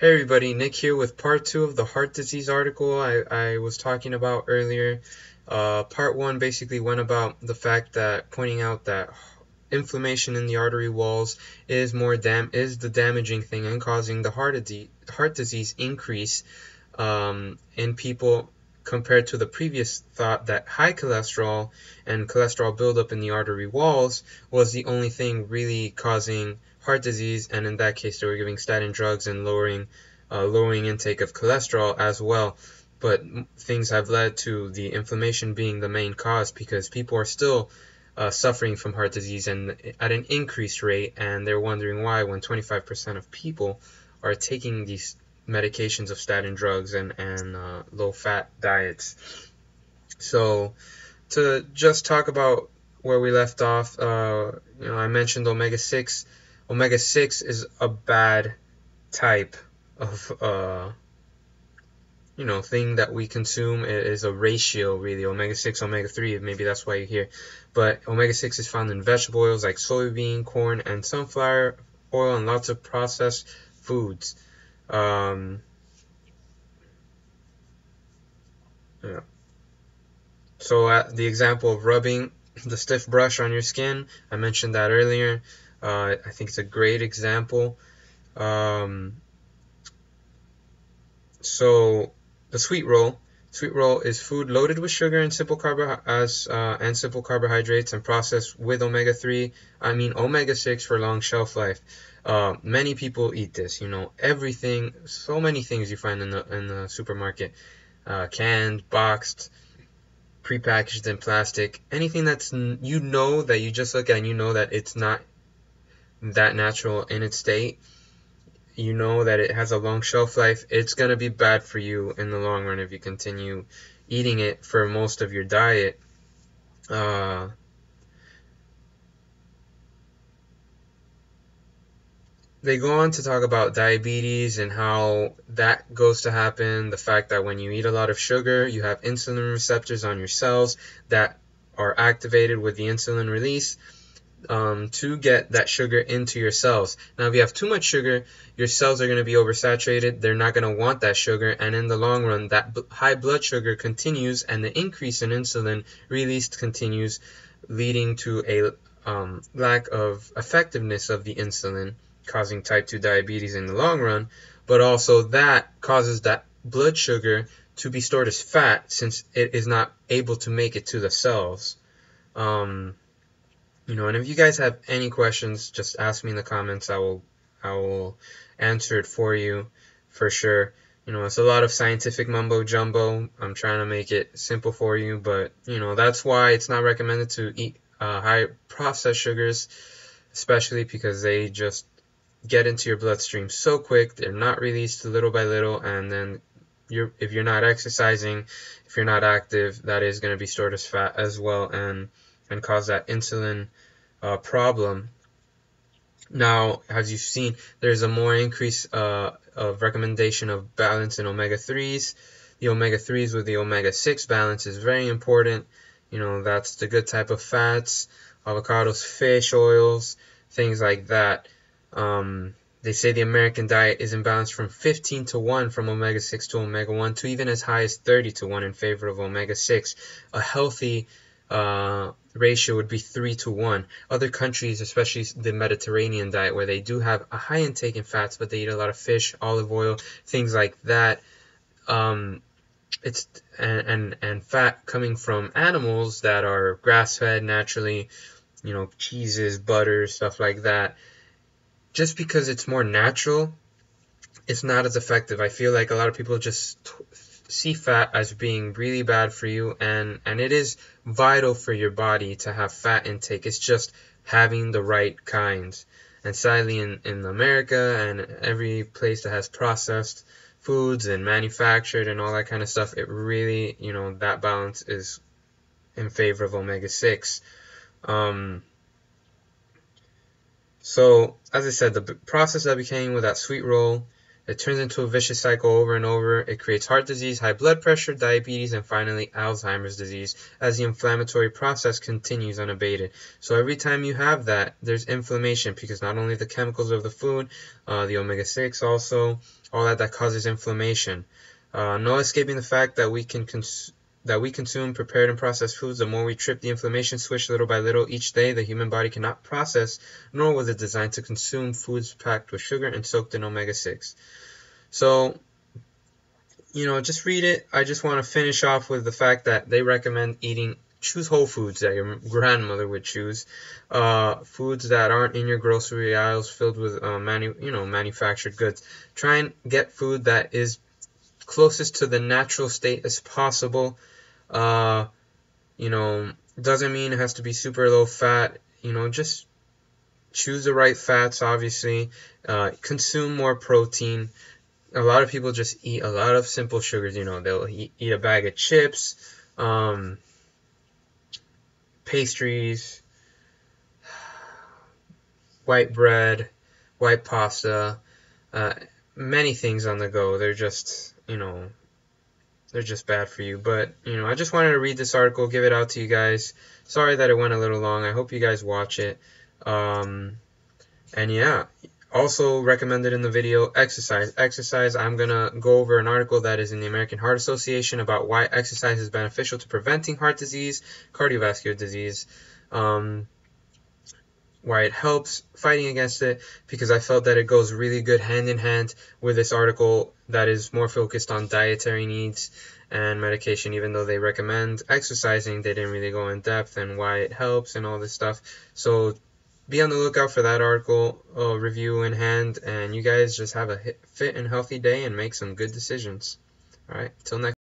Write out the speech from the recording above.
Hey everybody, Nick here with part 2 of the heart disease article I was talking about earlier. Part 1 basically went about the fact that pointing out that inflammation in the artery walls is the damaging thing and causing the heart disease increase in people compared to the previous thought that high cholesterol and cholesterol buildup in the artery walls was the only thing really causing heart disease, and in that case they were giving statin drugs and lowering intake of cholesterol as well. But things have led to the inflammation being the main cause because people are still suffering from heart disease and at an increased rate, and they're wondering why when 25% of people are taking these medications of statin drugs and low-fat diets. So to just talk about where we left off, I mentioned omega-6. Omega-6 is a bad type of thing that we consume. It is a ratio, really. Omega-6, omega-3, maybe that's why you hear. But omega-6 is found in vegetable oils like soybean, corn, and sunflower oil, and lots of processed foods. Yeah. So the example of rubbing the stiff brush on your skin, I mentioned that earlier. I think it's a great example. So the sweet roll. Sweet roll is food loaded with sugar and simple carbohydrates and processed with omega-6 for long shelf life. Many people eat this. Everything, so many things you find in the supermarket, canned, boxed, prepackaged in plastic. Anything that you just look at and you know that it's not that natural in its state. You know that it has a long shelf life. It's going to be bad for you in the long run if you continue eating it for most of your diet. They go on to talk about diabetes and how that goes to happen. The fact that when you eat a lot of sugar, you have insulin receptors on your cells that are activated with the insulin release to get that sugar into your cells. Now, if you have too much sugar, your cells are going to be oversaturated. They're not going to want that sugar, and in the long run, that high blood sugar continues, and the increase in insulin released continues, leading to a lack of effectiveness of the insulin, causing type 2 diabetes in the long run. But also that causes that blood sugar to be stored as fat since it is not able to make it to the cells. And if you guys have any questions, just ask me in the comments. I will answer it for you for sure. It's a lot of scientific mumbo jumbo. I'm trying to make it simple for you, but that's why it's not recommended to eat high processed sugars, especially because they just get into your bloodstream so quick. They're not released little by little, and then if you're not exercising, if you're not active, that is going to be stored as fat as well, and cause that insulin problem. Now, as you've seen, there's a more increase of recommendation of balance in omega-3s. The omega-3s with the omega-6 balance is very important. That's the good type of fats, avocados, fish oils, things like that. They say the American diet is imbalanced from 15 to 1 from omega-6 to omega-1 to even as high as 30 to 1 in favor of omega-6. A healthy ratio would be 3 to 1. Other countries, especially the Mediterranean diet, where they do have a high intake in fats, but they eat a lot of fish, olive oil, things like that. It's and fat coming from animals that are grass-fed naturally, cheeses, butter, stuff like that. Just because it's more natural, it's not as effective. I feel like a lot of people just see fat as being really bad for you, and it is vital for your body to have fat intake. It's just having the right kinds. And sadly, in America and every place that has processed foods and manufactured and all that kind of stuff, it really, that balance is in favor of omega-6. So, as I said, the process that became with that sweet roll It turns into a vicious cycle over and over. It creates heart disease, high blood pressure, diabetes, and finally Alzheimer's disease as the inflammatory process continues unabated. So every time you have that, there's inflammation, because not only the chemicals of the food, the omega-6 also, all that causes inflammation. No escaping the fact that we consume prepared and processed foods. The more we trip the inflammation switch little by little each day, the human body cannot process, nor was it designed to consume, foods packed with sugar and soaked in omega-6. So, just read it. I just want to finish off with the fact that they recommend choose whole foods that your grandmother would choose, foods that aren't in your grocery aisles filled with manufactured goods. Try and get food that is closest to the natural state as possible. Doesn't mean it has to be super low fat. Just choose the right fats, obviously. Consume more protein. A lot of people just eat a lot of simple sugars. They'll eat a bag of chips, pastries, white bread, white pasta, many things on the go. They're just bad for you. But, I just wanted to read this article, give it out to you guys. Sorry that it went a little long. I hope you guys watch it. And yeah, also recommended in the video, exercise. I'm going to go over an article that is in the American Heart Association about why exercise is beneficial to preventing heart disease, cardiovascular disease, why it helps fighting against it, because I felt that it goes really good hand in hand with this article that is more focused on dietary needs and medication. Even though they recommend exercising, they didn't really go in depth and why it helps and all this stuff. So be on the lookout for that article review in hand, and you guys just have a fit and healthy day and make some good decisions. All right, till next